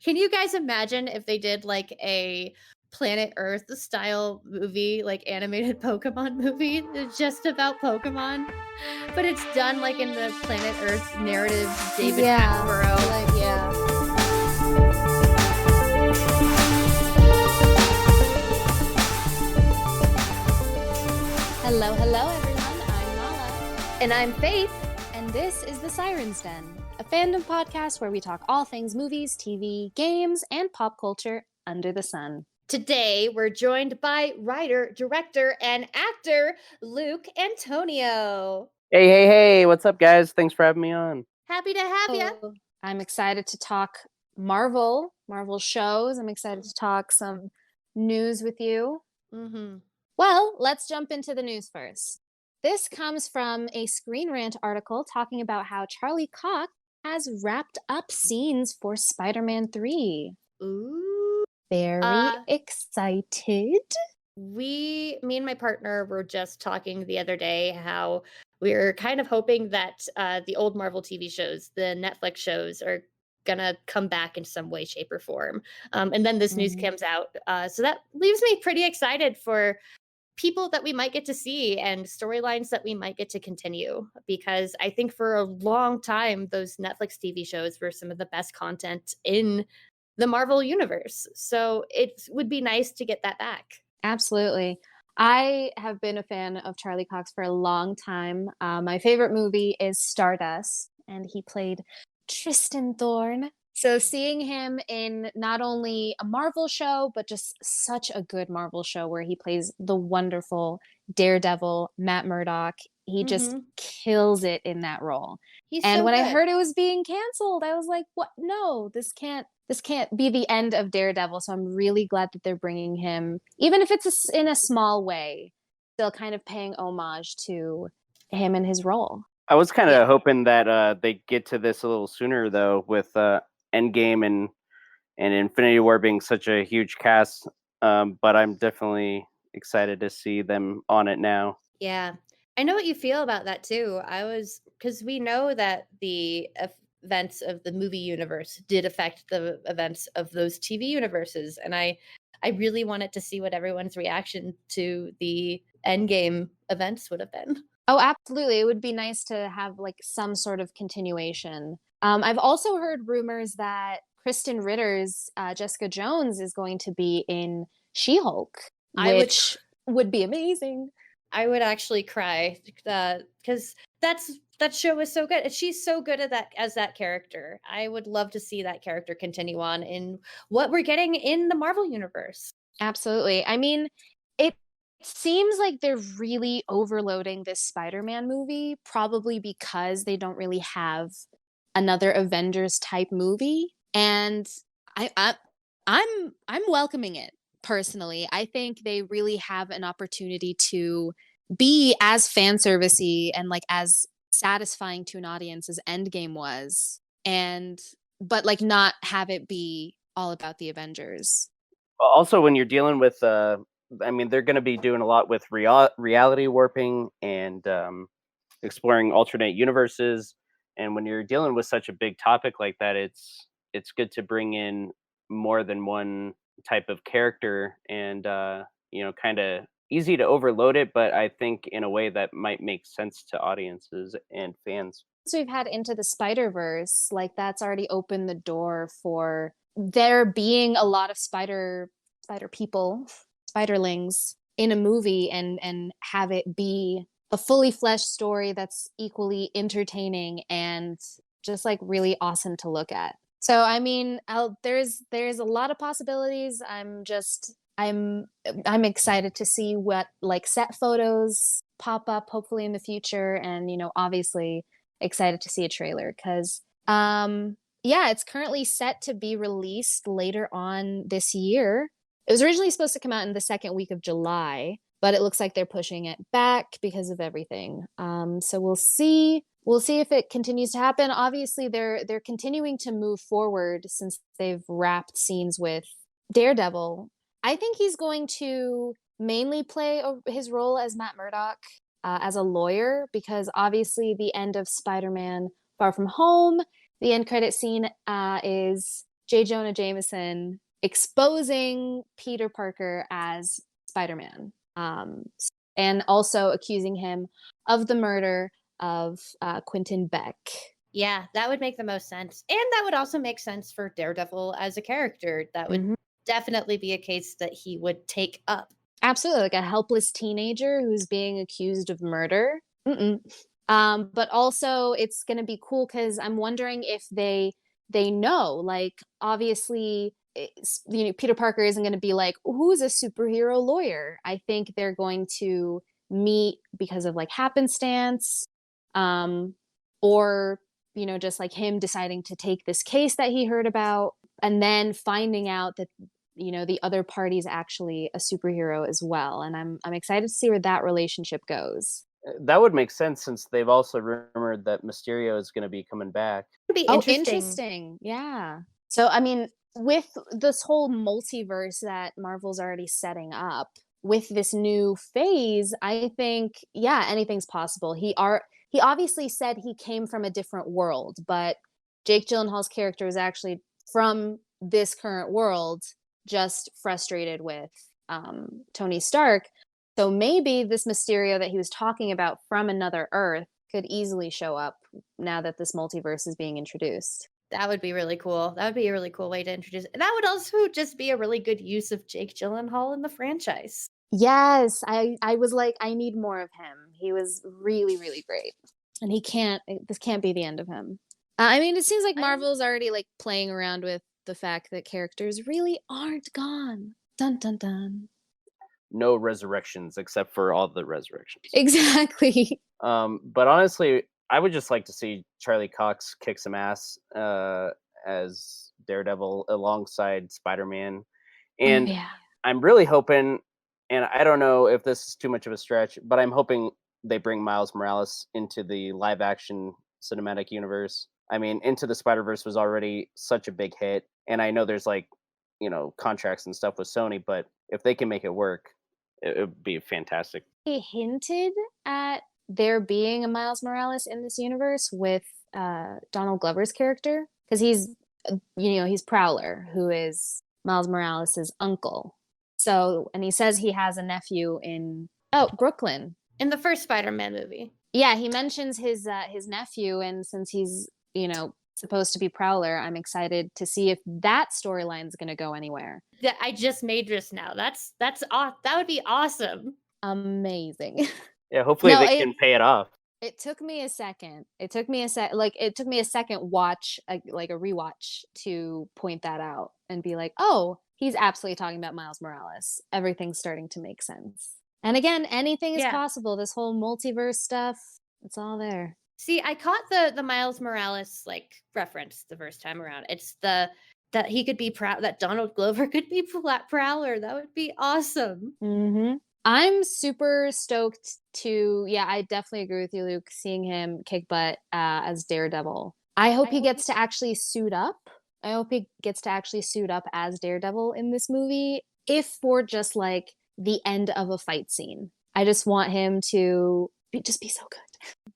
Can you guys imagine if they did like a Planet Earth style movie, like animated Pokemon movie, just about Pokemon? But it's done like in the Planet Earth narrative, David Yeah, Attenborough. like yeah. Hello, hello everyone. I'm Nala, And I'm Faith. and this is the Sirens Den, a fandom podcast where we talk all things movies, TV, games, and pop culture under the sun. Today we're joined by writer, director, and actor Luke Antonio. Hey, what's up, guys? Thanks for having me on. Happy to have you. Oh, I'm excited to talk Marvel shows. I'm excited to talk some news with you. Mm-hmm. Well, let's jump into the news first. This comes from a Screen Rant article talking about how Charlie Cox has wrapped up scenes for Spider-Man 3. Ooh. Very excited. Me and my partner were just talking the other day how we're kind of hoping that the old Marvel TV shows, the Netflix shows, are gonna come back in some way, shape, or form. And then this news comes out, so that leaves me pretty excited for people that we might get to see and storylines that we might get to continue, because I think for a long time those Netflix TV shows were some of the best content in the Marvel universe. So it would be nice to get that back. Absolutely. I have been a fan of Charlie Cox for a long time. My favorite movie is Stardust, and he played Tristan Thorne. So seeing him in not only a Marvel show, but just such a good Marvel show where he plays the wonderful Daredevil, Matt Murdock, he just kills it in that role. He's And so when I good. heard it was being canceled, I was like, "What? No, this can't be the end of Daredevil." So I'm really glad that they're bringing him, even if it's in a small way, still kind of paying homage to him and his role. I was kind of hoping that they get to this a little sooner, though, with Endgame and Infinity War being such a huge cast. But I'm definitely excited to see them on it now. Yeah. I know what you feel about that too. Because we know that the events of the movie universe did affect the events of those TV universes. And I really wanted to see what everyone's reaction to the Endgame events would have been. Oh, absolutely. It would be nice to have like some sort of continuation. I've also heard rumors that Kristen Ritter's Jessica Jones is going to be in She-Hulk, which would be amazing. I would actually cry because that show is so good. She's so good at that as that character. I would love to see that character continue on in what we're getting in the Marvel universe. Absolutely. I mean, it seems like they're really overloading this Spider-Man movie, probably because they don't really have another Avengers type movie, and I'm welcoming it. Personally, I think they really have an opportunity to be as fan servicey and like as satisfying to an audience as Endgame was, but like not have it be all about the Avengers. Also, when you're dealing with, I mean, they're going to be doing a lot with reality warping and exploring alternate universes. And when you're dealing with such a big topic like that, it's good to bring in more than one type of character, and kind of easy to overload it, but I think in a way that might make sense to audiences and fans. So we've had Into the Spider-Verse, like that's already opened the door for there being a lot of spider people, spiderlings in a movie, and have it be a fully fleshed story that's equally entertaining and just like really awesome to look at. So I mean, there's a lot of possibilities. I'm excited to see what like set photos pop up hopefully in the future, and obviously excited to see a trailer because it's currently set to be released later on this year. It was originally supposed to come out in the second week of July, but it looks like they're pushing it back because of everything. So we'll see if it continues to happen. Obviously they're continuing to move forward since they've wrapped scenes with Daredevil. I think he's going to mainly play his role as Matt Murdock, as a lawyer, because obviously the end of Spider-Man Far From Home, the end credit scene is J. Jonah Jameson exposing Peter Parker as Spider-Man, and also accusing him of the murder of Quentin Beck. Yeah, that would make the most sense. And that would also make sense for Daredevil as a character. That would definitely be a case that he would take up. Absolutely, like a helpless teenager who's being accused of murder. But also, it's going to be cool because I'm wondering if they know, like, obviously, Peter Parker isn't going to be like, who's a superhero lawyer? I think they're going to meet because of like happenstance, or just like him deciding to take this case that he heard about, and then finding out that the other party's actually a superhero as well. And I'm excited to see where that relationship goes. That would make sense since they've also rumored that Mysterio is going to be coming back. It would be interesting. Yeah. So, I mean, with this whole multiverse that Marvel's already setting up, with this new phase, I think, yeah, anything's possible. He obviously said he came from a different world, but Jake Gyllenhaal's character is actually from this current world, just frustrated with Tony Stark. So maybe this Mysterio that he was talking about from another Earth could easily show up now that this multiverse is being introduced. That would be really cool. That would be a really cool way to introduce it. That would also just be a really good use of Jake Gyllenhaal in the franchise. Yes, I was like, I need more of him. He was really, really great. And this can't be the end of him. I mean, it seems like Marvel's already like playing around with the fact that characters really aren't gone. Dun, dun, dun. No resurrections except for all the resurrections. Exactly. But honestly, I would just like to see Charlie Cox kick some ass as Daredevil alongside Spider-Man. And I'm really hoping, and I don't know if this is too much of a stretch, but I'm hoping they bring Miles Morales into the live action cinematic universe. I mean, Into the Spider-Verse was already such a big hit, and I know there's like, contracts and stuff with Sony, but if they can make it work, it would be fantastic. He hinted at there being a Miles Morales in this universe with Donald Glover's character, because he's Prowler, who is Miles Morales' uncle. So, and he says he has a nephew in Brooklyn. In the first Spider-Man movie. Yeah, he mentions his nephew, and since he's, supposed to be Prowler, I'm excited to see if that storyline is going to go anywhere. Yeah, I just made this now. That would be awesome. Amazing. Yeah, hopefully they can pay it off. It took me a second. It took me a second watch, like a rewatch, to point that out and be like, oh, he's absolutely talking about Miles Morales. Everything's starting to make sense. And again, anything is possible. This whole multiverse stuff, it's all there. See, I caught the Miles Morales like reference the first time around. It's that he could be that Donald Glover could be Prowler. That would be awesome. Mm-hmm. I'm super stoked to, I definitely agree with you, Luke, seeing him kick butt as Daredevil. I hope he gets to actually suit up. I hope he gets to actually suit up as Daredevil in this movie, if for just like the end of a fight scene. I just want him to just be so good.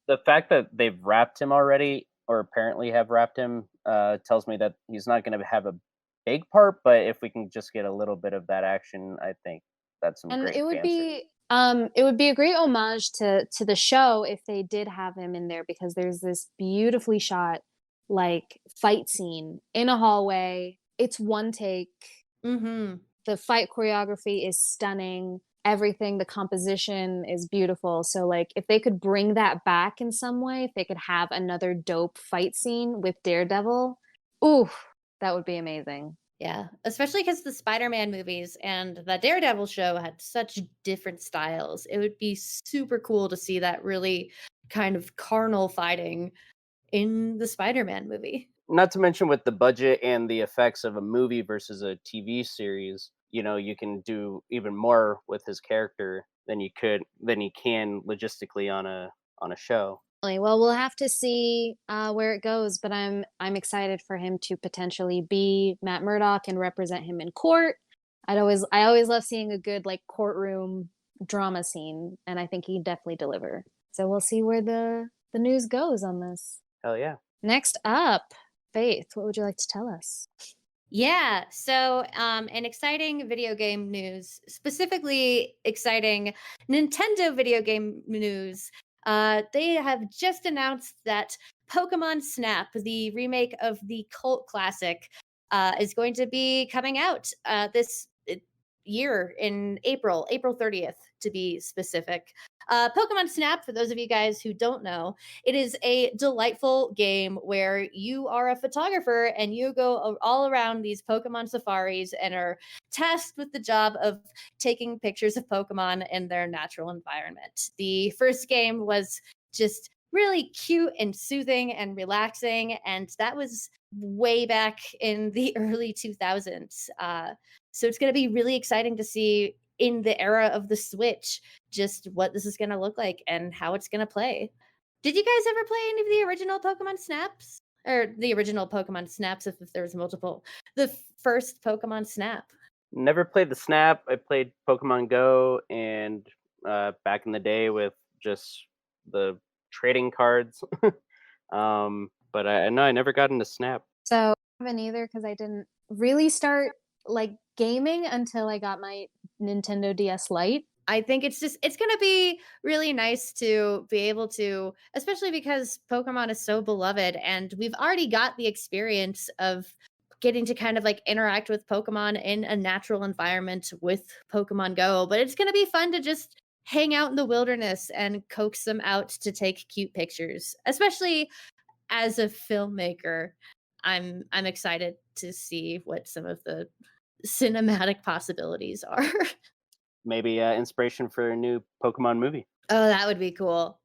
The fact that they've wrapped him already, or apparently have wrapped him, tells me that he's not going to have a big part, but if we can just get a little bit of that action, I think that's some great. And it would be a great homage to the show if they did have him in there, because there's this beautifully shot like fight scene in a hallway. It's one take. The fight choreography is stunning. Everything, the composition is beautiful. So like if they could bring that back in some way, if they could have another dope fight scene with Daredevil, that would be amazing. Yeah, especially because the Spider-Man movies and the Daredevil show had such different styles. It would be super cool to see that really kind of carnal fighting in the Spider-Man movie. Not to mention with the budget and the effects of a movie versus a TV series, you can do even more with his character than you can logistically on a show. Well, we'll have to see where it goes, but I'm excited for him to potentially be Matt Murdock and represent him in court. I always love seeing a good like courtroom drama scene, and I think he'd definitely deliver. So we'll see where the news goes on this. Hell yeah. Next up, Faith, what would you like to tell us? Yeah, so an exciting video game news, specifically exciting Nintendo video game news. They have just announced that Pokemon Snap, the remake of the cult classic, is going to be coming out this year in April 30th to be specific. Pokemon Snap, for those of you guys who don't know, it is a delightful game where you are a photographer and you go all around these Pokemon safaris and are tasked with the job of taking pictures of Pokemon in their natural environment. The first game was just really cute and soothing and relaxing, and that was way back in the early 2000s. So it's going to be really exciting to see in the era of the Switch just what this is going to look like and how it's going to play. Did you guys ever play any of the original Pokemon Snaps? Or the original Pokemon Snaps, if there was multiple. The first Pokemon Snap. Never played the Snap. I played Pokemon Go, and back in the day with just the trading cards. But I know I never got into Snap. So I haven't either because I didn't really start like gaming until I got my Nintendo DS Lite. I think it's going to be really nice to be able to, especially because Pokemon is so beloved and we've already got the experience of getting to kind of like interact with Pokemon in a natural environment with Pokemon Go. But it's going to be fun to just hang out in the wilderness and coax them out to take cute pictures, especially as a filmmaker. I'm excited to see what some of the cinematic possibilities are. Maybe inspiration for a new Pokemon movie. Oh, that would be cool.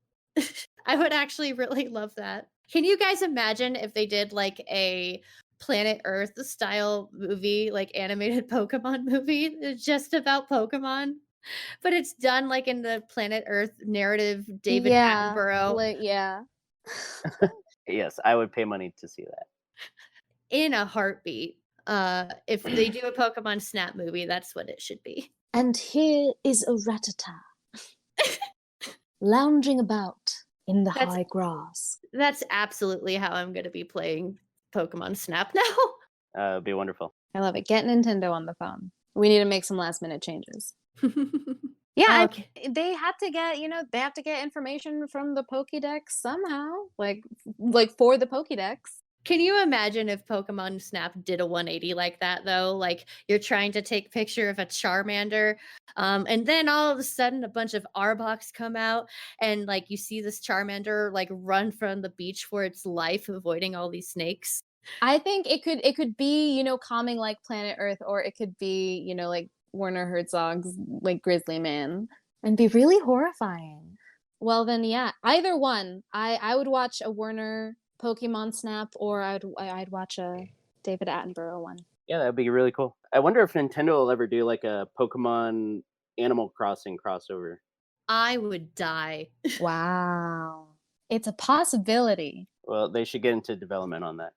I would actually really love that. Can you guys imagine if they did like a Planet Earth style movie, like animated Pokemon movie, just about Pokemon? But it's done like in the Planet Earth narrative, David Attenborough. Yeah. Yes, I would pay money to see that. In a heartbeat. If they do a Pokemon Snap movie, that's what it should be. And here is a Rattata lounging about in the high grass. That's absolutely how I'm going to be playing Pokemon Snap now. It'd be wonderful. I love it. Get Nintendo on the phone. We need to make some last minute changes. Yeah, Okay. they had to get, they have to get information from the Pokédex somehow, like for the Pokédex. Can you imagine if Pokemon Snap did a 180 like that, though? Like, you're trying to take picture of a Charmander, and then all of a sudden a bunch of Arboks come out, and, like, you see this Charmander, like, run from the beach for its life, avoiding all these snakes. I think it could be, calming like Planet Earth, or it could be, like Werner Herzog's like Grizzly Man, and be really horrifying. Well, then, yeah, either one. I would watch a Werner Pokemon Snap, or I'd watch a David Attenborough one. Yeah, that'd be really cool. I wonder if Nintendo will ever do like a Pokemon Animal Crossing crossover. I would die. Wow. It's a possibility. Well, they should get into development on that.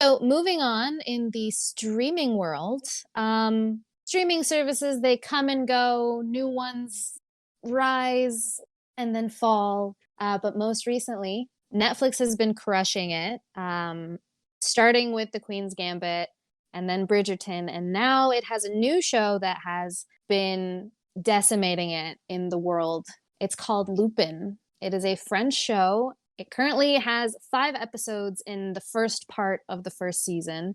So moving on in the streaming world, streaming services, they come and go, new ones rise and then fall. But most recently, Netflix has been crushing it, starting with The Queen's Gambit and then Bridgerton. And now it has a new show that has been decimating it in the world. It's called Lupin. It is a French show. It currently has 5 episodes in the first part of the first season.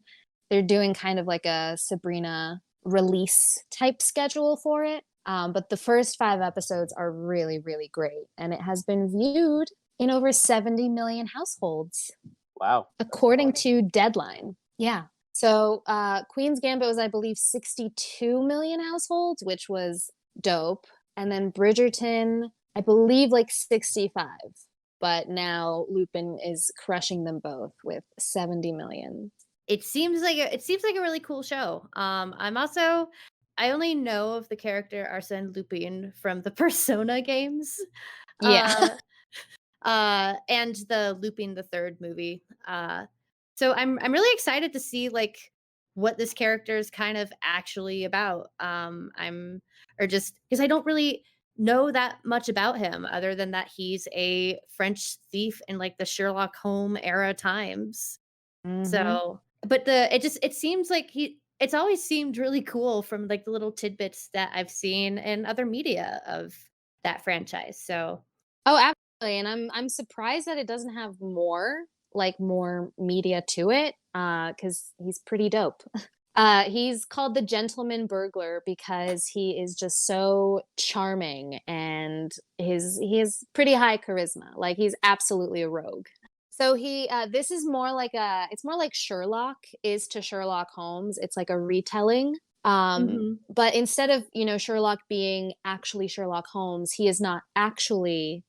They're doing kind of like a Sabrina release type schedule for it. But the first 5 episodes are really, really great. And it has been viewed in over 70 million households. Wow. According to Deadline. Yeah. So Queen's Gambit was, I believe, 62 million households, which was dope. And then Bridgerton, I believe, like 65. But now Lupin is crushing them both with 70 million. It seems like a really cool show. I only know of the character Arsène Lupin from the Persona games. Yeah. And the Lupin the Third movie. So I'm really excited to see like what this character is kind of actually about. Just because I don't really know that much about him other than that he's a French thief in like the Sherlock Holmes era times. Mm-hmm. So but it seems like it's always seemed really cool from like the little tidbits that I've seen in other media of that franchise. So Oh, absolutely, and I'm surprised that it doesn't have more media to it, because he's pretty dope. He's called the gentleman burglar because he is just so charming and he has pretty high charisma. Like, he's absolutely a rogue. So this is more like it's more like Sherlock is to Sherlock Holmes. It's like a retelling. mhm. But instead of, Sherlock being actually Sherlock Holmes, he is not actually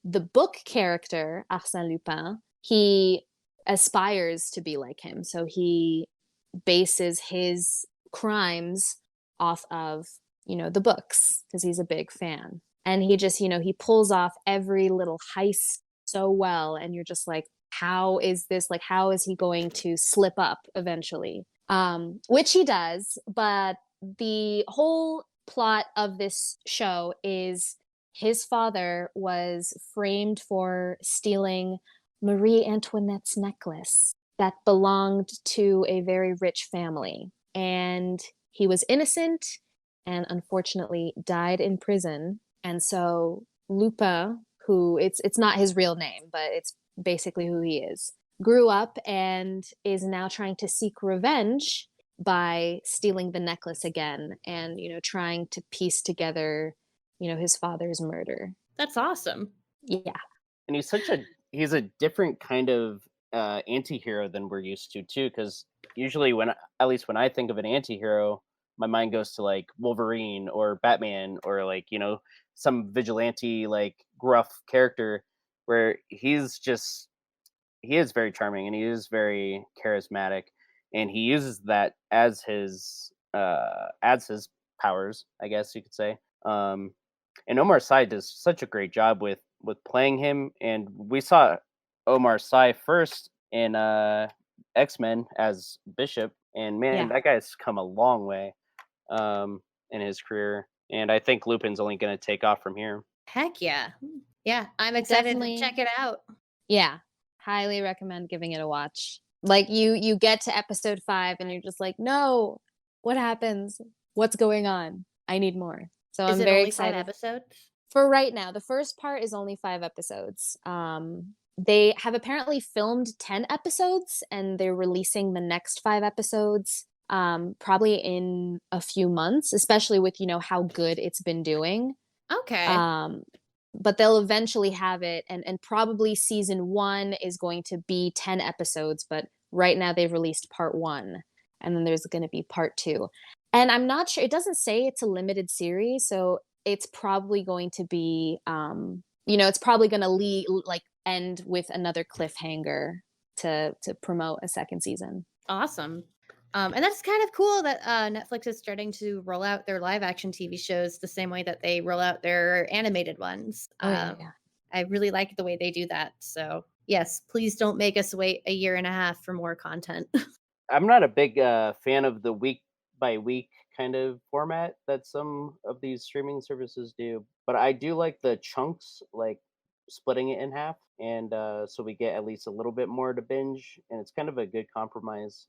the book character Arsène Lupin. He aspires to be like him. So he bases his crimes off of, the books because he's a big fan. And he just, he pulls off every little heist so well. And you're just like, how is he going to slip up eventually? Which he does. But the whole plot of this show is his father was framed for stealing Marie Antoinette's necklace that belonged to a very rich family. And he was innocent and unfortunately died in prison. And so Lupin, who it's not his real name, but it's basically who he is, grew up and is now trying to seek revenge by stealing the necklace again and, trying to piece together, his father's murder. That's awesome. Yeah. And he's a different kind of anti-hero than we're used to too, because usually at least when I think of an anti-hero, my mind goes to like Wolverine or Batman or like, some vigilante like gruff character, where he is very charming and he is very charismatic, and he uses that as his powers, I guess you could say. And Omar Sy does such a great job with playing him, and we saw Omar Sy first in X-Men as Bishop, and man, Yeah. that guy's come a long way in his career, and I think Lupin's only going to take off from here. Heck yeah. Yeah, I'm excited to Definitely. check it out. Yeah. Highly recommend giving it a watch. Like, you get to episode 5 and you're just like, "No. What happens? What's going on? I need more." So Is I'm it very only 5 excited. episodes? For right now, the first part is only 5 episodes. They have apparently filmed 10 episodes and they're releasing the next 5 episodes probably in a few months, especially with, how good it's been doing. Okay. But they'll eventually have it, and probably season 1 is going to be 10 episodes, but right now they've released part 1, and then there's going to be part 2. And I'm not sure, it doesn't say it's a limited series, so it's probably going to be it's probably going to end with another cliffhanger to promote a second season. Awesome. And that's kind of cool that Netflix is starting to roll out their live action TV shows the same way that they roll out their animated ones. Oh yeah. I really like the way they do that. So, yes, please don't make us wait a year and a half for more content. I'm not a big fan of the week by week kind of format that some of these streaming services do, but I do like the chunks, like splitting it in half, and so we get at least a little bit more to binge, and it's kind of a good compromise,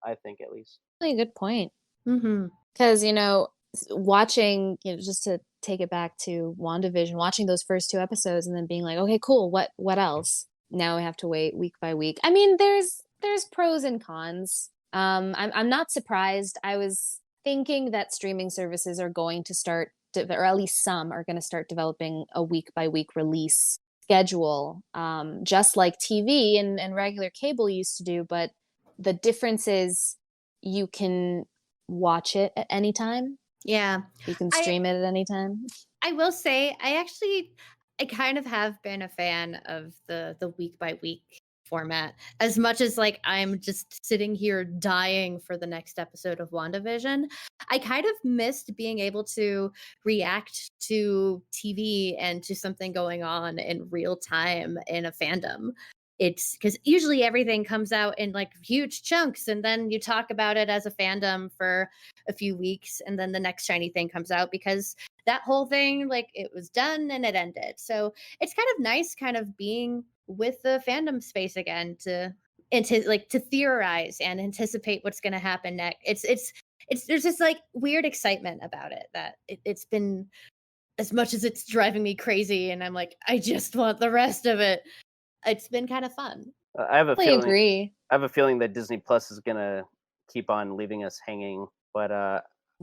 I think, at least. Really a good point. Mm-hmm. Because, watching, just to take it back to WandaVision, watching those first 2 episodes and then being like, okay, cool, what else? Now we have to wait week by week. I mean, there's pros and cons. I'm not surprised. I was thinking that streaming services are going to start, or at least some are going to start developing a week by week release schedule, just like TV and regular cable used to do. But the difference is you can watch it at any time. Yeah. You can stream it at any time. I will say I kind of have been a fan of the week by week format, as much as like I'm just sitting here dying for the next episode of WandaVision. I kind of missed being able to react to TV and to something going on in real time in a fandom. It's because usually everything comes out in like huge chunks, and then you talk about it as a fandom for a few weeks, and then the next shiny thing comes out because that whole thing, like, it was done and it ended. So it's kind of nice kind of being with the fandom space again to like to theorize and anticipate what's going to happen next. It's there's this like weird excitement about it that it's been, as much as it's driving me crazy and I'm like, I just want the rest of it. It's been kind of fun. I have a I feeling. agree. I have a feeling that Disney Plus is gonna keep on leaving us hanging. But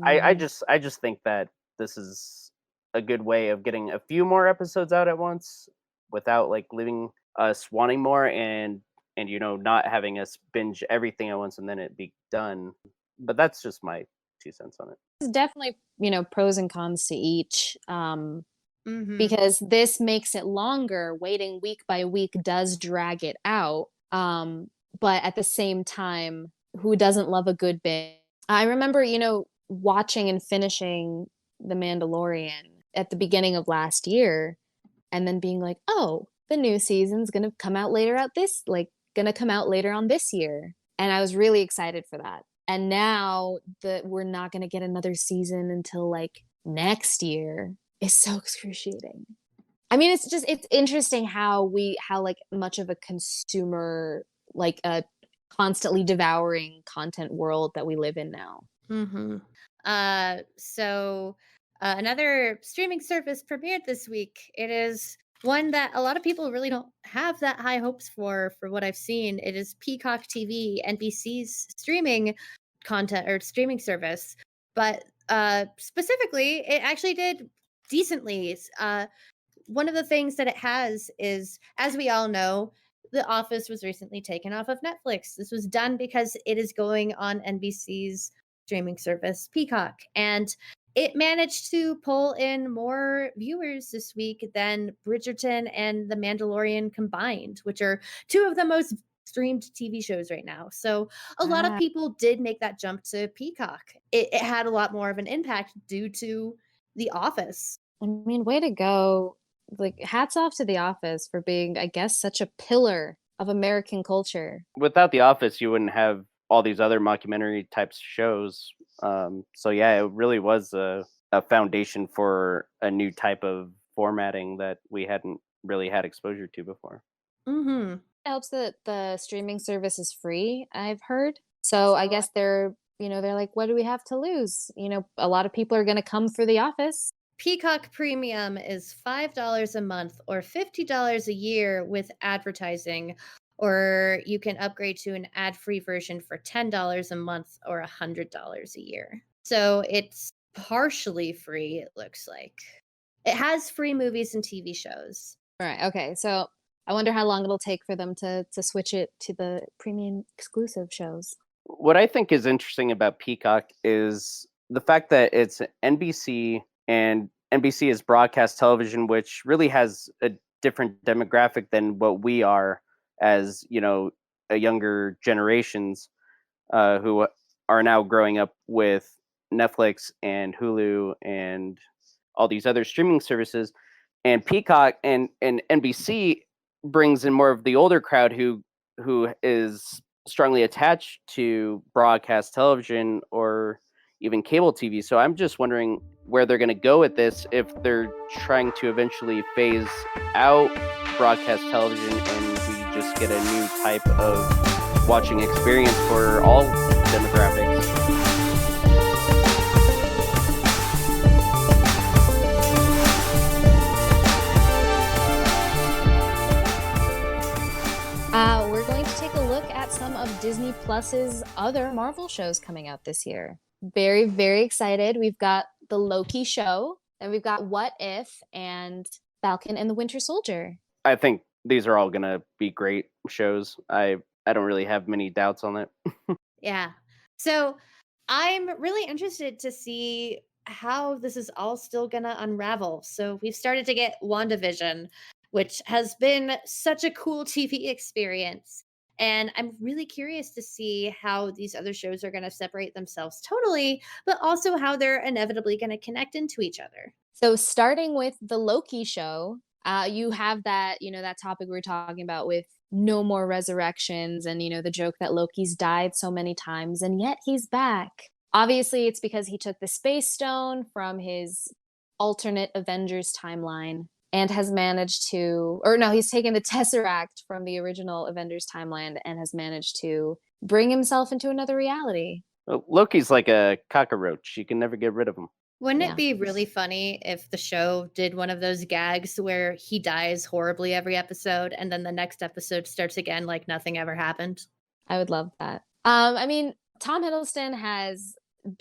I just think that this is a good way of getting a few more episodes out at once without like leaving us wanting more, and not having us binge everything at once and then it be done. But that's just my 2 cents on it. There's definitely, pros and cons to each. Hmm. Because this makes it longer. Waiting week by week does drag it out. But at the same time, who doesn't love a good binge? I remember, watching and finishing The Mandalorian at the beginning of last year and then being like, oh, the new season's gonna come out gonna come out later on this year. And I was really excited for that. And now that we're not gonna get another season until like next year is so excruciating. I mean, it's interesting how like much of a consumer, like a constantly devouring content world that we live in now. Hmm. So another streaming service premiered this week. It is one that a lot of people really don't have that high hopes for what I've seen. It is Peacock TV, NBC's streaming content or streaming service. But specifically, it actually did decently. One of the things that it has is, as we all know, The Office was recently taken off of Netflix. This was done because it is going on NBC's streaming service, Peacock. And it managed to pull in more viewers this week than Bridgerton and The Mandalorian combined, which are two of the most streamed TV shows right now. So a lot of Ah, people did make that jump to Peacock. It had a lot more of an impact due to The Office. I mean, way to go. Like, hats off to The Office for being, I guess, such a pillar of American culture. Without The Office, you wouldn't have all these other mockumentary types shows. So yeah, it really was a foundation for a new type of formatting that we hadn't really had exposure to before. Mm-hmm. It helps that the streaming service is free, I've heard. So I guess they're like, what do we have to lose? A lot of people are going to come for The Office. Peacock Premium is $5 a month or $50 a year with advertising, or you can upgrade to an ad-free version for $10 a month or $100 a year. So it's partially free, it looks like. It has free movies and TV shows. All right. Okay. So I wonder how long it'll take for them to switch it to the premium exclusive shows. What I think is interesting about Peacock is the fact that it's NBC, and NBC is broadcast television, which really has a different demographic than what we are as, a younger generations who are now growing up with Netflix and Hulu and all these other streaming services. And Peacock and NBC brings in more of the older crowd who is strongly attached to broadcast television or even cable TV. So I'm just wondering where they're going to go with this, if they're trying to eventually phase out broadcast television and we just get a new type of watching experience for all demographics. We're going to take a look at some of Disney Plus's other Marvel shows coming out this year. Very, very excited. We've got the Loki show, and we've got What If and Falcon and the Winter Soldier. I think these are all going to be great shows. I don't really have many doubts on it. Yeah. So I'm really interested to see how this is all still going to unravel. So we've started to get WandaVision, which has been such a cool TV experience. And I'm really curious to see how these other shows are going to separate themselves totally, but also how they're inevitably going to connect into each other. So starting with the Loki show, you have that, that topic we were talking about with no more resurrections and, the joke that Loki's died so many times and yet he's back. Obviously, it's because he took the Space Stone from his alternate Avengers timeline. and has managed to, or no, he's taken the Tesseract from the original Avengers timeline and has managed to bring himself into another reality. Well, Loki's like a cockroach. You can never get rid of him. Wouldn't Yeah. it be really funny if the show did one of those gags where he dies horribly every episode and then the next episode starts again like nothing ever happened? I would love that. I mean, Tom Hiddleston has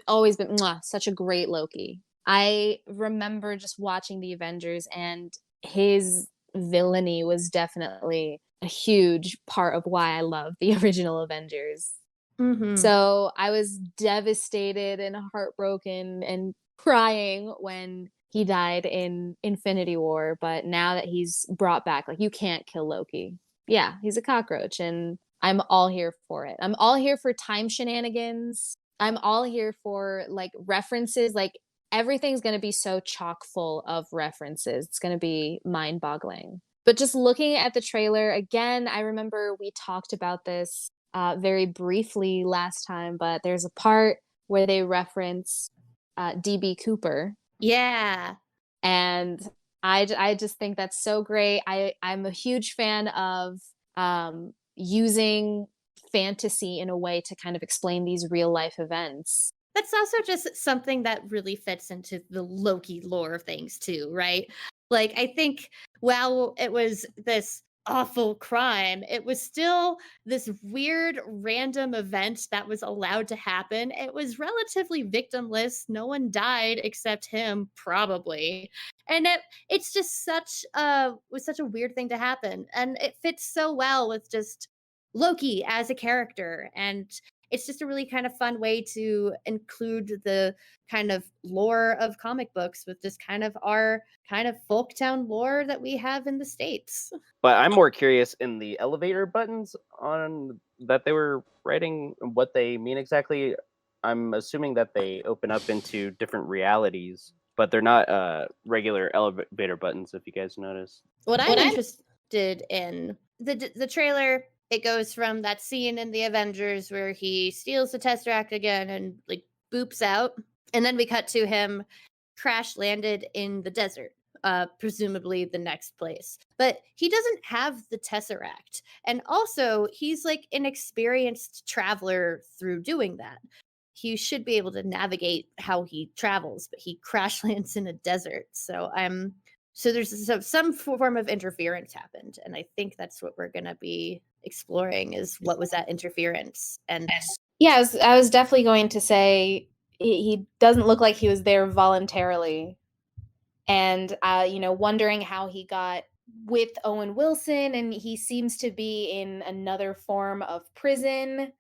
always been such a great Loki. I remember just watching the Avengers, and his villainy was definitely a huge part of why I love the original Avengers. Mm-hmm. So I was devastated and heartbroken and crying when he died in Infinity War. But now that he's brought back, like, you can't kill Loki. Yeah, he's a cockroach, and I'm all here for it. I'm all here for time shenanigans. I'm all here for like references. Like, everything's going to be so chock full of references. It's going to be mind-boggling. But just looking at the trailer again, I remember we talked about this very briefly last time, but there's a part where they reference DB Cooper. Yeah. And I just think that's so great. I'm a huge fan of using fantasy in a way to kind of explain these real life events. That's also just something that really fits into the Loki lore of things too, right? Like, I think while it was this awful crime, it was still this weird random event that was allowed to happen. It was relatively victimless. No one died except him, probably. And it's just such a weird thing to happen. And it fits so well with just Loki as a character. And it's just a really kind of fun way to include the kind of lore of comic books with just kind of our kind of folktown lore that we have in the States. But I'm more curious in the elevator buttons on that they were writing, what they mean exactly. I'm assuming that they open up into different realities, but they're not regular elevator buttons, if you guys notice. What I'm interested in, the trailer, it goes from that scene in the Avengers where he steals the Tesseract again and like boops out, and then we cut to him crash landed in the desert, presumably the next place. But he doesn't have the Tesseract, and also he's like an experienced traveler through doing that. He should be able to navigate how he travels, but he crash lands in a desert. So there's some form of interference happened, and I think that's what we're going to be exploring is what was that interference. And yeah, I was definitely going to say he doesn't look like he was there voluntarily, and wondering how he got with Owen Wilson, and he seems to be in another form of prison.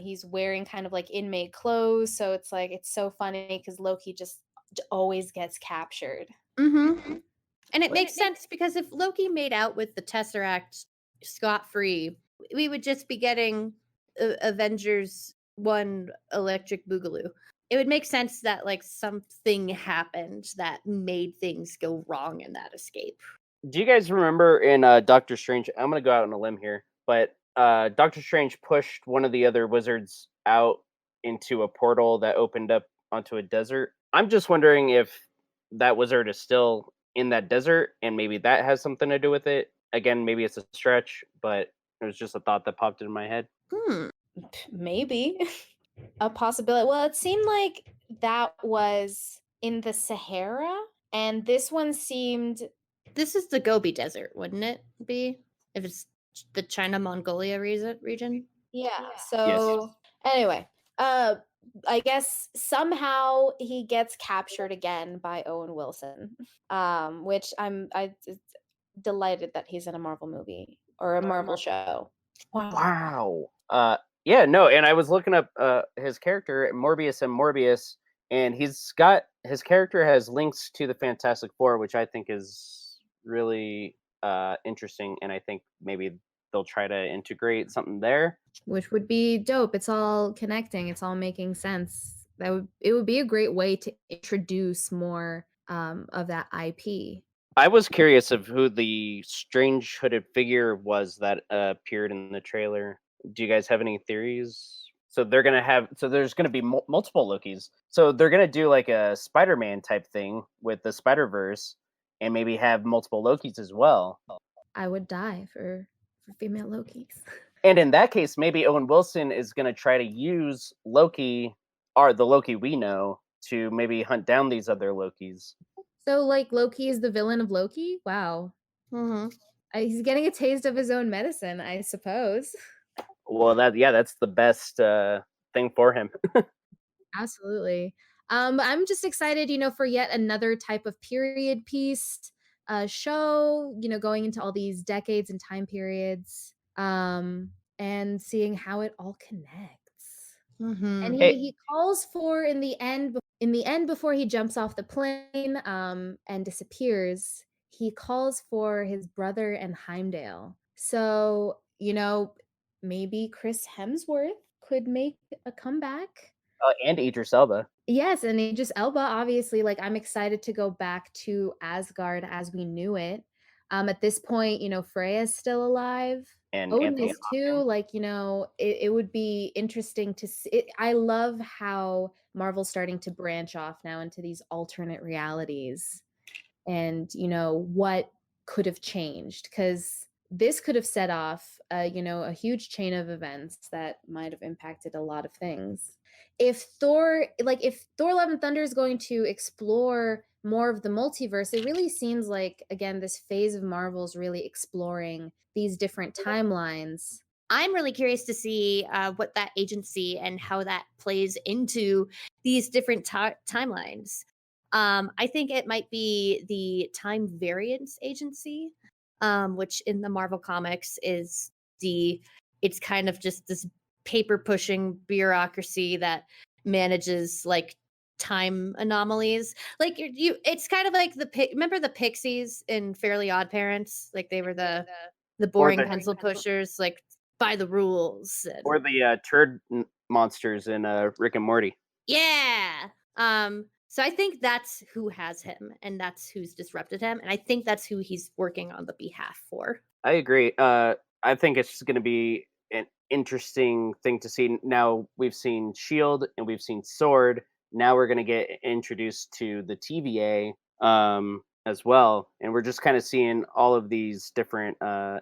He's wearing kind of like inmate clothes, so it's like it's so funny because Loki just always gets captured. Mm-hmm. And it makes sense because if Loki made out with the Tesseract scot-free, we would just be getting Avengers 1 Electric Boogaloo. It would make sense that like something happened that made things go wrong in that escape. Do you guys remember in Doctor Strange? I'm going to go out on a limb here, but Doctor Strange pushed one of the other wizards out into a portal that opened up onto a desert. I'm just wondering if that wizard is still in that desert, and maybe that has something to do with it. Again, maybe it's a stretch, but it was just a thought that popped into my head. Maybe a possibility. Well, it seemed like that was in the Sahara, and this one seemed. This is the Gobi Desert, wouldn't it be? If it's the China-Mongolia region? Yeah. So anyway, I guess somehow he gets captured again by Owen Wilson, which I'm delighted that he's in a Marvel movie or a Marvel show. Wow. Yeah, no, and I was looking up his character, Morbius, and his character has links to the Fantastic Four, which I think is really interesting, and I think maybe they'll try to integrate something there, which would be dope. It's all connecting. It's all making sense. It would be a great way to introduce more of that IP. I was curious of who the strange hooded figure was that appeared in the trailer. Do you guys have any theories? So there's going to be multiple Lokis. So they're going to do like a Spider-Man type thing with the Spider-Verse, and maybe have multiple Lokis as well. I would die for female Lokis. And in that case, maybe Owen Wilson is going to try to use Loki, or the Loki we know, to maybe hunt down these other Lokis. So, like, Loki is the villain of Loki? Wow. Mm-hmm. He's getting a taste of his own medicine, I suppose. Well, that's the best thing for him. Absolutely. I'm just excited, for yet another type of period piece show, going into all these decades and time periods, and seeing how it all connects. And Mm-hmm. Hey, he calls for in the end before he jumps off the plane and disappears, he calls for his brother and Heimdall. So, maybe Chris Hemsworth could make a comeback. and Idris Elba Yes, and Idris Elba, obviously, like, I'm excited to go back to Asgard as we knew it. At this point, Freya's still alive. and Odin Anthony is too, Hopkins. like, it would be interesting to see. I love how Marvel's starting to branch off now into these alternate realities and, what could have changed, because this could have set off, a huge chain of events that might have impacted a lot of things. If Thor Love and Thunder is going to explore more of the multiverse, it really seems like, again, this phase of Marvel's really exploring these different timelines. I'm really curious to see what that agency and how that plays into these different timelines. I think it might be the Time Variance Agency, which in the Marvel comics is it's kind of just this paper pushing bureaucracy that manages like time anomalies. Like it's kind of like remember the Pixies in Fairly Odd Parents? Like they were the Or boring the pencil pushers, like by the rules. or the turd monsters in Rick and Morty. Yeah. So I think that's who has him, and that's who's disrupted him, and I think that's who he's working on the behalf for. I agree. I think it's going to be an interesting thing to see. Now we've seen Shield and we've seen Sword. Now we're going to get introduced to the TVA as well, and we're just kind of seeing all of these different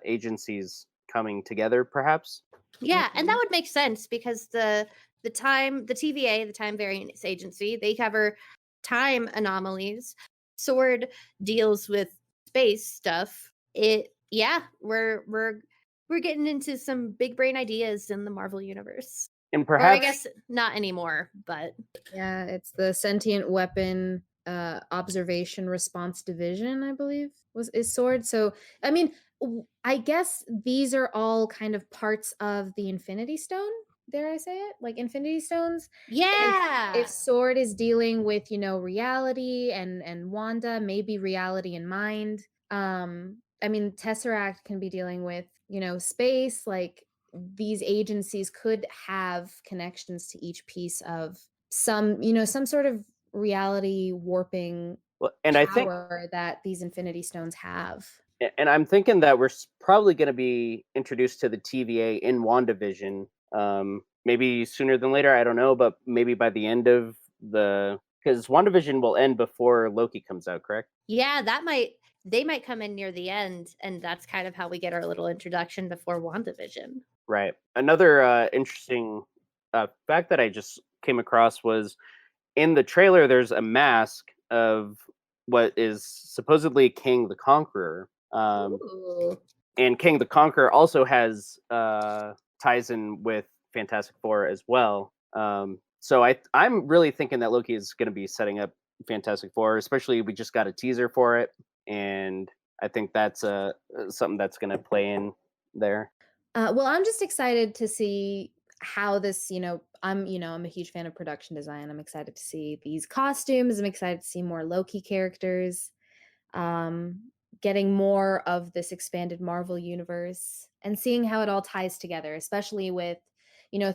agencies coming together, perhaps. Yeah, and that would make sense because the TVA, the Time Variance Agency, they cover time anomalies. Sword deals with space stuff. We're getting into some big brain ideas in the Marvel universe. And Or I perhaps guess not anymore, but Yeah, it's the Sentient Weapon Observation Response Division, I believe, is Sword. So, I mean, I guess these are all kind of parts of the Infinity Stone. Dare I say it? Like Infinity Stones. yeah. If Sword is dealing with, reality and Wanda, maybe reality and mind. I mean, Tesseract can be dealing with, space. Like, these agencies could have connections to each piece of some sort of reality warping and I think power that these Infinity Stones have. and I'm thinking that we're probably going to be introduced to the TVA in WandaVision. Maybe sooner than later, I don't know, but maybe by the end of because WandaVision will end before Loki comes out, correct? Yeah, they might come in near the end, and that's kind of how we get our little introduction before WandaVision. Right. Another interesting fact that I just came across was in the trailer, there's a mask of what is supposedly King the Conqueror. Ooh. And King the Conqueror also has ties in with Fantastic Four as well. So I'm really thinking that Loki is going to be setting up Fantastic Four, especially we just got a teaser for it, and I think that's something that's going to play in there. Well, I'm just excited to see how this, I'm a huge fan of production design. I'm excited to see these costumes. I'm excited to see more Loki characters, um, getting more of this expanded Marvel universe and seeing how it all ties together, especially with,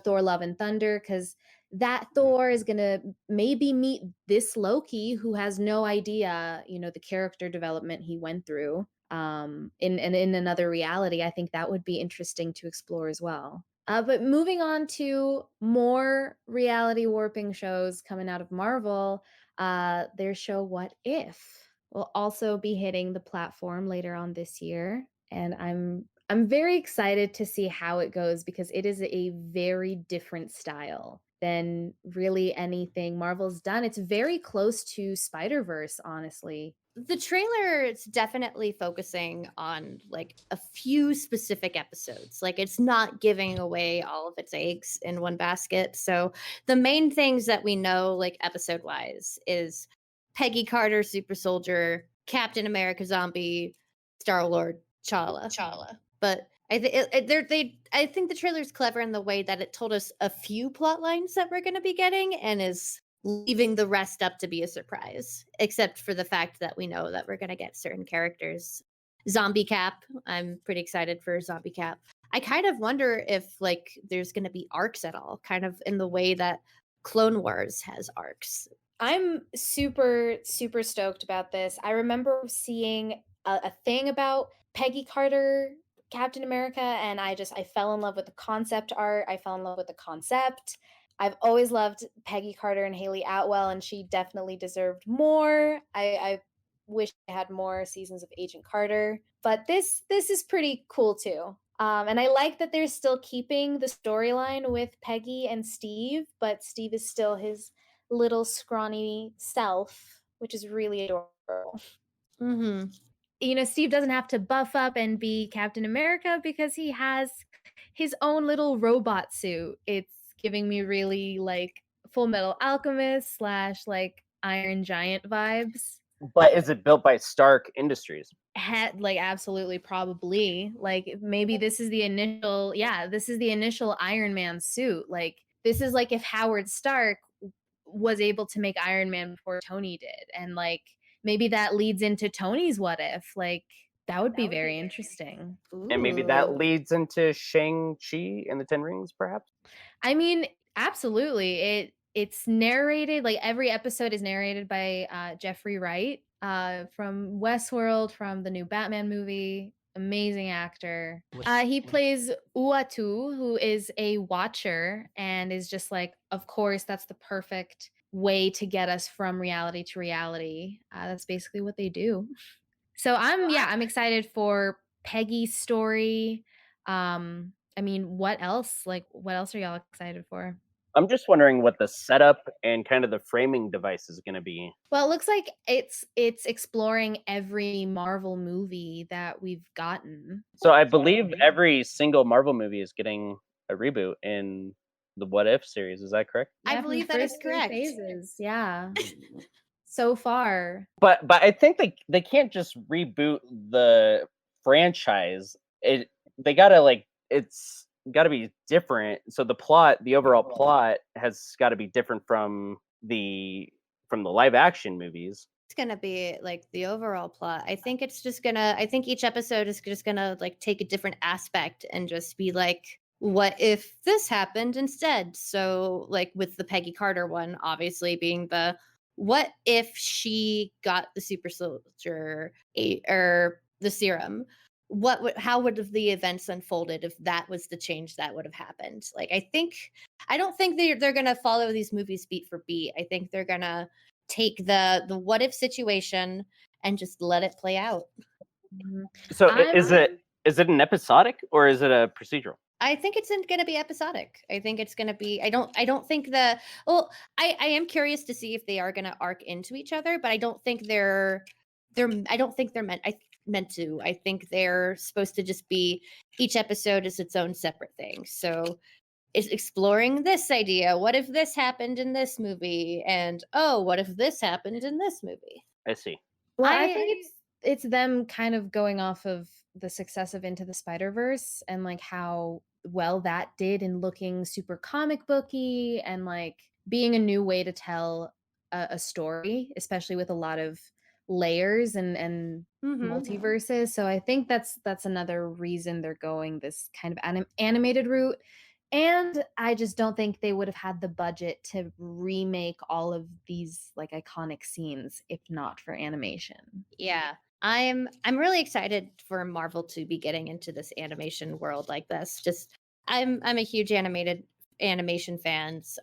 Thor Love and Thunder, because that Thor is going to maybe meet this Loki who has no idea, the character development he went through in another reality. I think that would be interesting to explore as well. But moving on to more reality warping shows coming out of Marvel, their show What If? will also be hitting the platform later on this year, and I'm very excited to see how it goes because it is a very different style than really anything Marvel's done. It's very close to Spider-Verse, honestly. The trailer is definitely focusing on like a few specific episodes. Like it's not giving away all of its eggs in one basket. So the main things that we know, like episode wise, is Peggy Carter, Super Soldier, Captain America, Zombie, Star Lord, Chala. But I think the trailer's clever in the way that it told us a few plot lines that we're going to be getting and is leaving the rest up to be a surprise, except for the fact that we know that we're going to get certain characters. Zombie Cap, I'm pretty excited for Zombie Cap. I kind of wonder if like there's going to be arcs at all, kind of in the way that Clone Wars has arcs. I'm super, super stoked about this. I remember seeing a thing about Peggy Carter, Captain America, and I fell in love with the concept art. I fell in love with the concept. I've always loved Peggy Carter and Haley Atwell, and she definitely deserved more. I wish I had more seasons of Agent Carter, but this is pretty cool too. And I like that they're still keeping the storyline with Peggy and Steve, but Steve is still his little scrawny self, which is really adorable. Mm-hmm. You know, Steve doesn't have to buff up and be Captain America because he has his own little robot suit. It's giving me really like Full Metal Alchemist / like Iron Giant vibes. But is it built by Stark Industries? Like absolutely, probably. Like maybe this is the initial, this is the initial Iron Man suit. Like this is like if Howard Stark was able to make Iron Man before Tony did, and like maybe that leads into Tony's what if. Like that would be very interesting. And maybe that leads into Shang-Chi and the Ten Rings, perhaps? I mean, absolutely. It's narrated, like every episode is narrated by Jeffrey Wright from Westworld, from the new Batman movie. Amazing actor. He plays Uatu, who is a watcher and is just like, of course, that's the perfect way to get us from reality to reality. That's basically what they do. So I'm excited for Peggy's story. I mean, what else? Like, what else are y'all excited for? I'm just wondering what the setup and kind of the framing device is going to be. Well, it looks like it's exploring every Marvel movie that we've gotten. So I believe every single Marvel movie is getting a reboot in the What If series. Is that correct? I believe that is correct. Phases. Yeah. So far. But I think they can't just reboot the franchise. They gotta like it's got to be different. So the overall plot has got to be different from the live action movies. It's gonna be like the overall plot. I think each episode is just gonna like take a different aspect and just be like, what if this happened instead? So like with the Peggy Carter one, obviously being the what if she got the super soldier or the serum? How would the events unfolded if that was the change that would have happened? Like I don't think they're gonna follow these movies beat for beat. I think they're gonna take the what if situation and just let it play out. So is it an episodic or is it a procedural? I think it's going to be episodic. I think it's going to be. I don't think I am curious to see if they are going to arc into each other, but I don't think they're meant to. I think they're supposed to just be each episode is its own separate thing. So it's exploring this idea. What if this happened in this movie? And what if this happened in this movie? I see. Well, I think it's them kind of going off of the success of Into the Spider-Verse and like how well that did in looking super comic booky and like being a new way to tell a story, especially with a lot of layers and multiverses. So I think that's another reason they're going this kind of animated route. And I just don't think they would have had the budget to remake all of these like iconic scenes if not for animation. Yeah. I'm really excited for Marvel to be getting into this animation world like this. Just I'm a huge animation fans.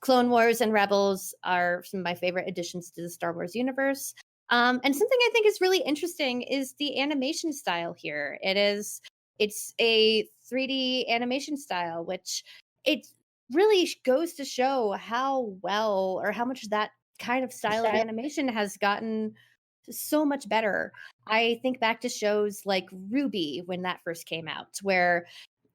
Clone Wars and Rebels are some of my favorite additions to the Star Wars universe. And something I think is really interesting is the animation style here. It's a 3D animation style, which it really goes to show how well or how much that kind of style of animation has gotten so much better. I think back to shows like Ruby when that first came out, where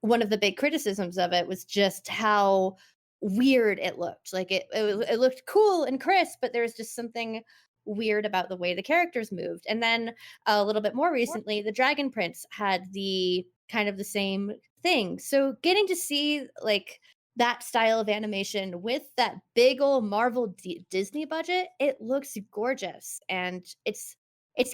one of the big criticisms of it was just how weird it looked. Like it looked cool and crisp, but there was just something weird about the way the characters moved. And then a little bit more recently, the Dragon Prince had the kind of the same thing. So getting to see like that style of animation with that big old Marvel Disney budget, it looks gorgeous, and it's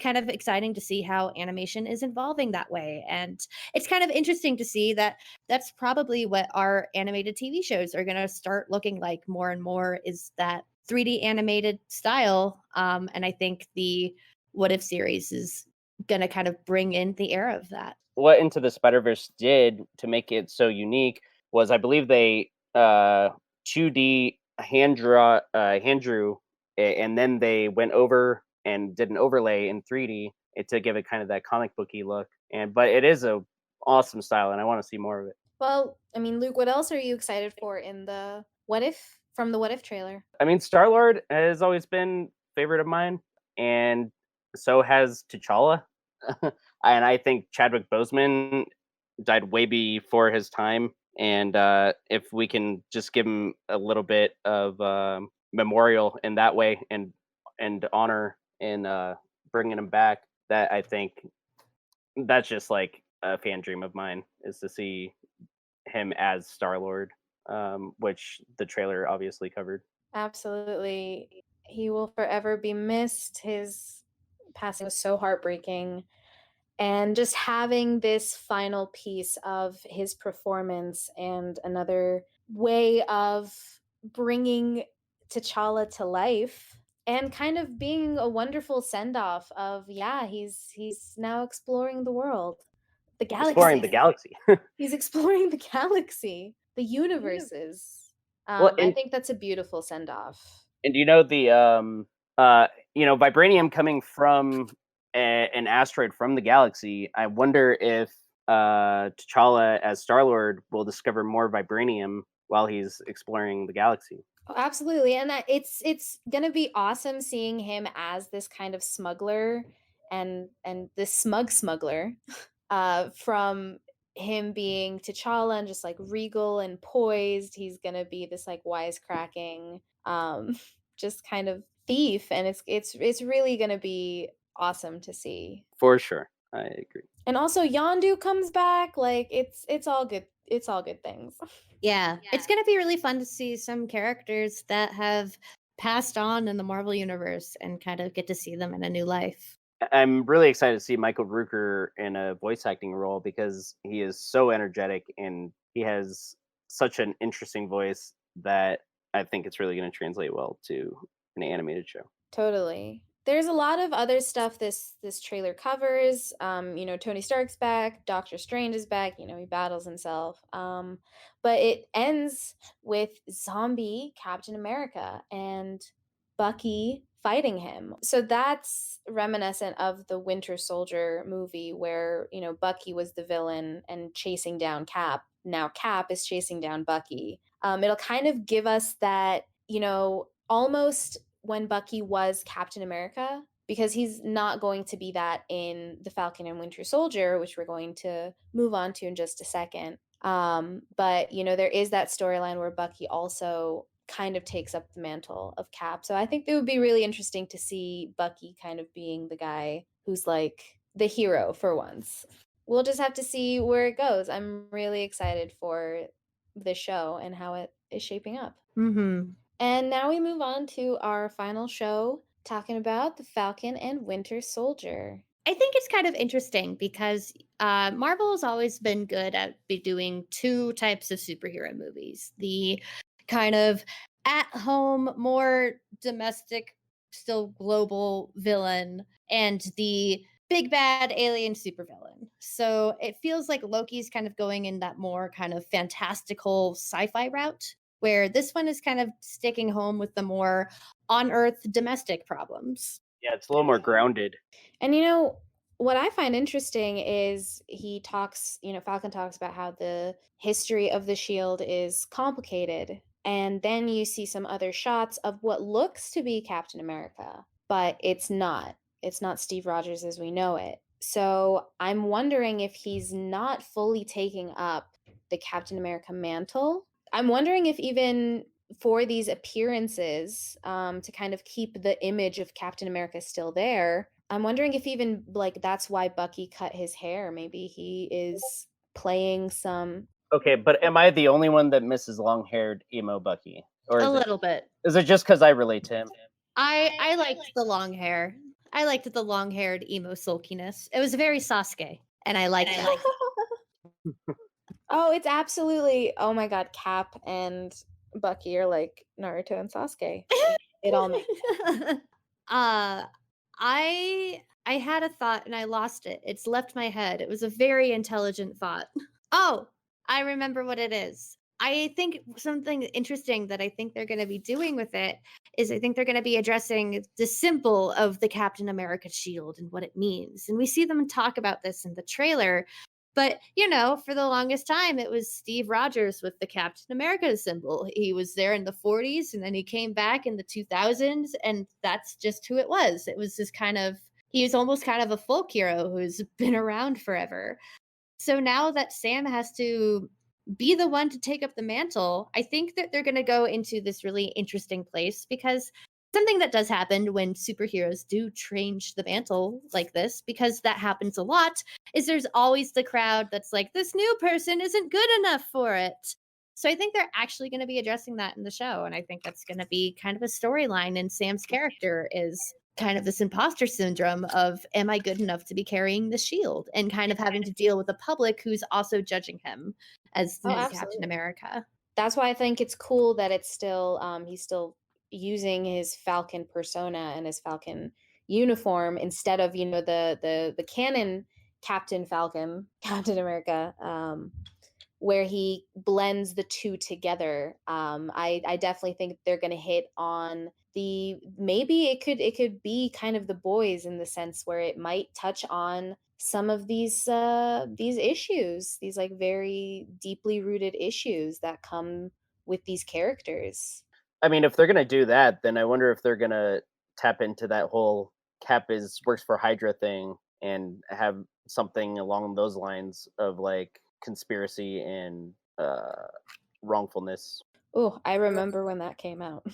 kind of exciting to see how animation is evolving that way. And it's kind of interesting to see that that's probably what our animated TV shows are going to start looking like more and more, is that 3D animated style. And I think the What If series is going to kind of bring in the era of that. What Into the Spider-Verse did to make it so unique was, I believe they 2D hand drew, and then they went over and did an overlay in 3D to give it kind of that comic booky look. But it is a awesome style, and I want to see more of it. Well, I mean, Luke, what else are you excited for in the What If from the What If trailer? I mean, Star-Lord has always been favorite of mine, and so has T'Challa. And I think Chadwick Boseman died way before his time. And if we can just give him a little bit of memorial in that way, and honor in bringing him back, that I think that's just like a fan dream of mine, is to see him as Star-Lord, which the trailer obviously covered. Absolutely. He will forever be missed. His passing was so heartbreaking. And just having this final piece of his performance and another way of bringing T'Challa to life and kind of being a wonderful send-off of, yeah, he's now exploring the world, the Exploring the galaxy. galaxy. He's exploring the galaxy, the universes. Well, I think that's a beautiful send-off. and you know the vibranium coming from an asteroid from the galaxy. I wonder if T'Challa as Star-Lord will discover more vibranium while he's exploring the galaxy. Oh, absolutely. And that it's gonna be awesome seeing him as this kind of smuggler and this smug smuggler from him being T'Challa and just like regal and poised. He's gonna be this like wisecracking just kind of thief, and it's really gonna be awesome to see. For sure, I agree. And also Yondu comes back, like it's all good. It's all good things. Yeah, it's going to be really fun to see some characters that have passed on in the Marvel universe and kind of get to see them in a new life. I'm really excited to see Michael Rooker in a voice acting role, because he is so energetic and he has such an interesting voice that I think it's really going to translate well to an animated show. Totally. There's a lot of other stuff this trailer covers. Tony Stark's back, Doctor Strange is back, he battles himself. But it ends with zombie Captain America and Bucky fighting him. So that's reminiscent of the Winter Soldier movie where, Bucky was the villain and chasing down Cap. Now Cap is chasing down Bucky. It'll kind of give us that, almost when Bucky was Captain America, because he's not going to be that in the Falcon and Winter Soldier, which we're going to move on to in just a second. But there is that storyline where Bucky also kind of takes up the mantle of Cap. So I think it would be really interesting to see Bucky kind of being the guy who's like the hero for once. We'll just have to see where it goes. I'm really excited for the show and how it is shaping up. Mm-hmm. And now we move on to our final show, talking about the Falcon and Winter Soldier. I think it's kind of interesting because Marvel has always been good at doing two types of superhero movies: the kind of at home, more domestic, still global villain, and the big bad alien supervillain. So it feels like Loki's kind of going in that more kind of fantastical sci-fi route, where this one is kind of sticking home with the more on Earth domestic problems. Yeah, it's a little more grounded. And what I find interesting is he talks, Falcon talks about how the history of the shield is complicated. And then you see some other shots of what looks to be Captain America, but it's not. It's not Steve Rogers as we know it. So I'm wondering if he's not fully taking up the Captain America mantle. I'm wondering if even for these appearances, to kind of keep the image of Captain America still there, I'm wondering if even like that's why Bucky cut his hair. Maybe he is playing some. Okay, but am I the only one that misses long-haired emo Bucky, or A little bit. is it just because I relate to him? I liked the long hair. I liked the long-haired emo sulkiness. It was very Sasuke, and I liked that. Oh, it's absolutely. Oh my God, Cap and Bucky are like Naruto and Sasuke. It all makes. uh I had a thought and I lost it. It's left my head. It was a very intelligent thought. Oh, I remember what it is. I think something interesting that I think they're going to be doing with it is I think they're going to be addressing the symbol of the Captain America shield and what it means. And we see them talk about this in the trailer. But, for the longest time, it was Steve Rogers with the Captain America symbol. He was there in the 40s and then he came back in the 2000s. And that's just who it was. It was this he was almost kind of a folk hero who's been around forever. So now that Sam has to be the one to take up the mantle, I think that they're going to go into this really interesting place because something that does happen when superheroes do change the mantle like this, because that happens a lot, is there's always the crowd that's like, this new person isn't good enough for it. So I think they're actually going to be addressing that in the show. And I think that's going to be kind of a storyline in Sam's character is kind of this imposter syndrome of, am I good enough to be carrying the shield? And kind of having to deal with the public who's also judging him as the Oh, new Captain absolutely. America. That's why I think it's cool that it's still he's still using his Falcon persona and his Falcon uniform instead of the canon Captain Falcon, Captain America, where he blends the two together. I definitely think they're going to hit on maybe it could be kind of the boys in the sense where it might touch on some of these issues, these like very deeply rooted issues that come with these characters. I mean, if they're gonna do that, then I wonder if they're gonna tap into that whole Cap is works for Hydra thing and have something along those lines of like conspiracy and wrongfulness. Oh, I remember when that came out.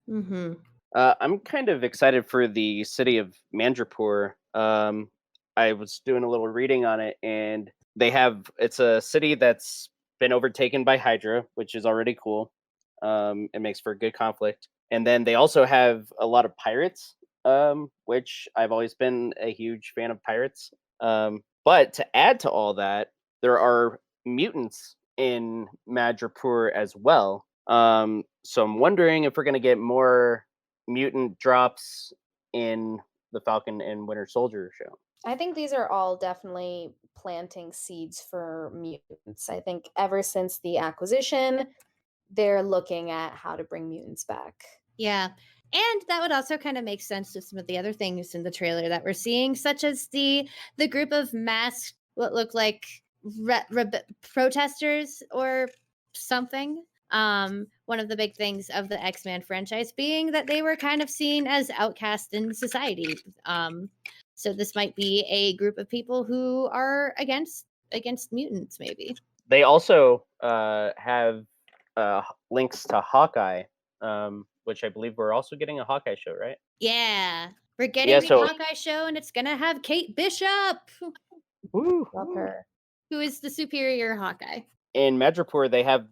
Mm-hmm. I'm kind of excited for the city of Mandrapur. I was doing a little reading on it, and it's a city that's been overtaken by Hydra, which is already cool. It makes for good conflict, and then they also have a lot of pirates, which I've always been a huge fan of pirates. But to add to all that, there are mutants in Madripoor as well. So I'm wondering if we're going to get more mutant drops in the Falcon and Winter Soldier show. I think these are all definitely planting seeds for mutants. I think ever since the acquisition, they're looking at how to bring mutants back. Yeah. And that would also kind of make sense to some of the other things in the trailer that we're seeing, such as the group of masked, what look like protesters or something. One of the big things of the X-Men franchise being that they were kind of seen as outcast in society. So this might be a group of people who are against mutants, maybe. They also have links to Hawkeye, which I believe we're also getting a Hawkeye show, right? Yeah. We're getting the Hawkeye show, and it's going to have Kate Bishop. Woo, Love her. Who is the superior Hawkeye. In Madripoor, they have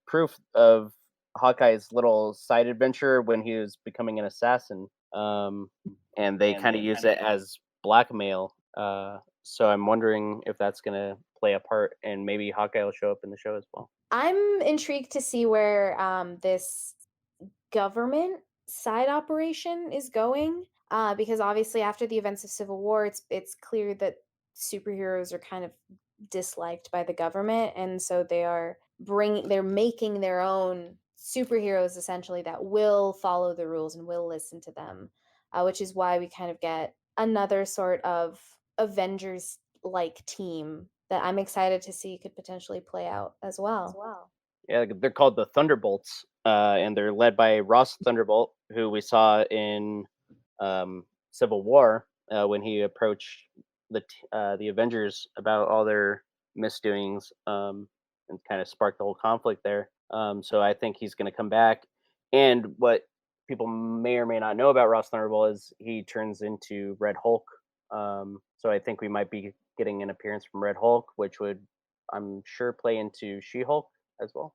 proof of Hawkeye's little side adventure when he was becoming an assassin, and they kind of use it as blackmail. So I'm wondering if that's going to play a part, and maybe Hawkeye will show up in the show as well. I'm intrigued to see where this government side operation is going, because obviously after the events of Civil War, it's clear that superheroes are kind of disliked by the government, and so they're making their own superheroes essentially that will follow the rules and will listen to them, which is why we kind of get another sort of Avengers like team that I'm excited to see could potentially play out as well. Yeah, they're called the Thunderbolts, and they're led by Ross Thunderbolt, who we saw in Civil War when he approached the Avengers about all their misdoings, and kind of sparked the whole conflict there. So I think he's going to come back. And what people may or may not know about Ross Thunderbolt is he turns into Red Hulk. So I think we might be getting an appearance from Red Hulk, which would, I'm sure, play into She-Hulk as well.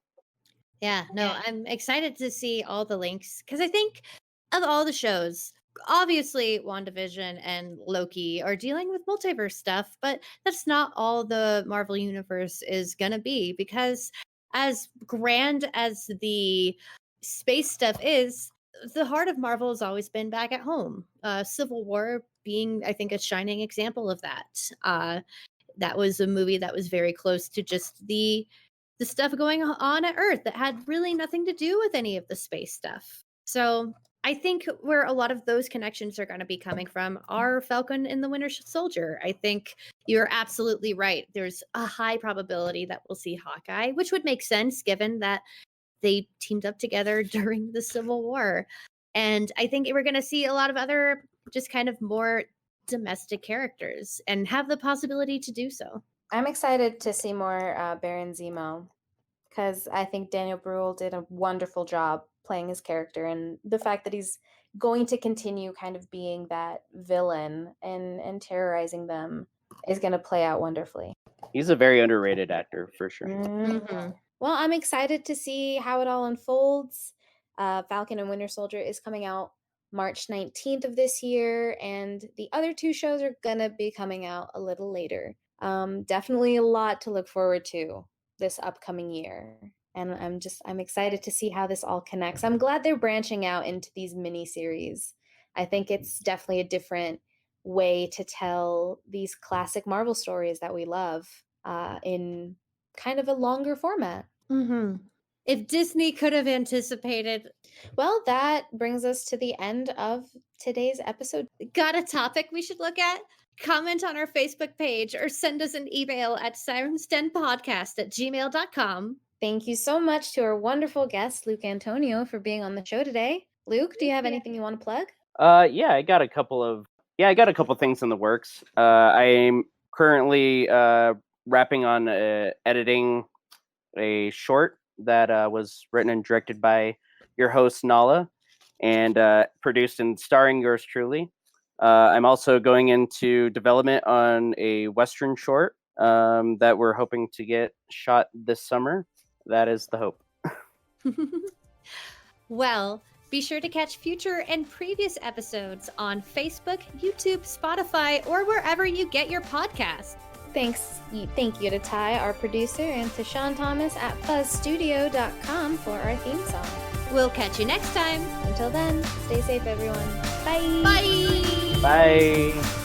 Yeah, no, I'm excited to see all the links because I think of all the shows, obviously WandaVision and Loki are dealing with multiverse stuff, but that's not all the Marvel Universe is going to be because as grand as the space stuff is, the heart of Marvel has always been back at home. Civil War being, I think, a shining example of that. That was a movie that was very close to just the stuff going on at Earth that had really nothing to do with any of the space stuff. So I think where a lot of those connections are going to be coming from are Falcon and the Winter Soldier. I think you're absolutely right. There's a high probability that we'll see Hawkeye, which would make sense given that they teamed up together during the Civil War. And I think we're going to see a lot of other just kind of more domestic characters and have the possibility to do so. I'm excited to see more Baron Zemo because I think Daniel Bruhl did a wonderful job playing his character, and the fact that he's going to continue kind of being that villain and terrorizing them is going to play out wonderfully. He's a very underrated actor for sure. Mm-hmm. Well, I'm excited to see how it all unfolds. Falcon and Winter Soldier is coming out March 19th of this year, and the other two shows are going to be coming out a little later. Definitely a lot to look forward to this upcoming year. And I'm excited to see how this all connects. I'm glad they're branching out into these mini series. I think it's definitely a different way to tell these classic Marvel stories that we love in kind of a longer format. Mm-hmm. If Disney could have anticipated. Well, that brings us to the end of today's episode. Got a topic we should look at? Comment on our Facebook page or send us an email at sirensdenpodcast@gmail.com. Thank you so much to our wonderful guest, Luke Antonio, for being on the show today. Luke, do you have anything you want to plug? I got a couple things in the works. I'm currently wrapping on editing a short that was written and directed by your host Nala, and produced and starring yours truly. I'm also going into development on a Western short that we're hoping to get shot this summer. That is the hope. Well, be sure to catch future and previous episodes on Facebook, YouTube, Spotify, or wherever you get your podcasts. Thank you to Ty, our producer, and to Sean Thomas at buzzstudio.com for our theme song. We'll catch you next time. Until then, stay safe, everyone. Bye. Bye. Bye.